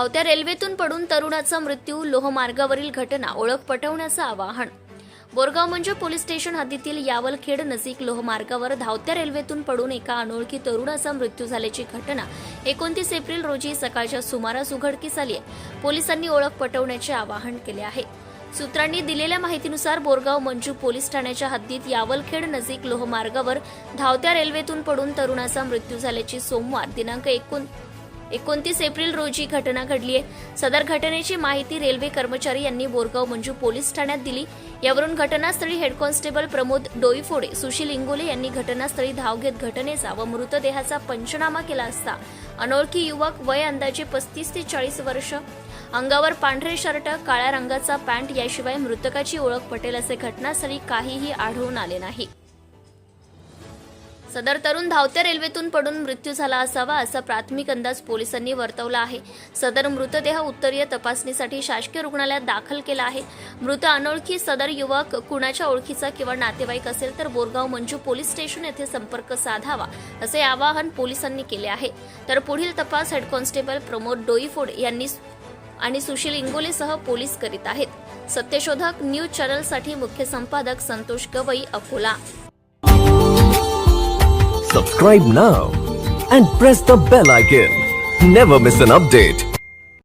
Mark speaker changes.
Speaker 1: धावत्या रेल्वेतून पडून तरुणाचा मृत्यू, लोहमार्गावरील घटना ओळख पटवण्याचं आवाहन. बोरगाव मंजू पोलीस स्टेशन हद्दीतील यावलखेड नजीक लोहमार्गावर धावत्या रेल्वेतून पडून एका अनोळखी तरुणाचा मृत्यू झाल्याची घटना 29 एप्रिल रोजी सकाळच्या सुमारास उघडकीस आली आहे. पोलिसांनी ओळख पटवण्याचे आवाहन केले आहे. सूत्रांनी दिलेल्या माहितीनुसार बोरगाव मंजू पोलीस ठाण्याच्या हद्दीत यावलखेड नजीक लोहमार्गावर धावत्या रेल्वेतून पडून तरुणाचा मृत्यू झाल्याची सोमवार दिनांक 29 एप्रिल रोजी घटना घडली आहे. सदर घटनेची माहिती रेल्वे कर्मचारी यांनी बोरगाव मंजू पोलीस ठाण्यात दिली. यावरून घटनास्थळी हेड कॉन्स्टेबल प्रमोद डोईफोडे, सुशील इंगोले यांनी घटनास्थळी धाव घेत घटनेचा व मृतदेहाचा पंचनामा केला असता अनोळखी युवक, वय अंदाजे 35 ते 40 वर्ष, अंगावर पांढरे शर्ट, काळ्या रंगाचा पॅन्ट याशिवाय मृतकाची ओळख पटेल असे घटनास्थळी काहीही आढळून आले नाही. सदर तरुण धावत्या रेल्वेतून पडून मृत्यू झाला असावा असा प्राथमिक अंदाज पोलिसांनी वर्तवला आहे. सदर मृतदेह उत्तरीय तपासणीसाठी शासकीय रुग्णालयात दाखल केला आहे. मृत अनोळखी सदर युवक कुणाच्या ओळखीचा किंवा नातेवाईक असेल तर बोरगाव मंजू पोलीस स्टेशन येथे संपर्क साधावा असे आवाहन पोलिसांनी केले आहे. तर पुढील तपास हेड कॉन्स्टेबल प्रमोद डोईफोडे यांनी आणि सुशील इंगोलेसह पोलीस करीत आहेत. सत्यशोधक न्यूज चॅनलसाठी मुख्य संपादक Santosh Gavai, Akola.
Speaker 2: Subscribe now and press the bell icon. Never miss an update.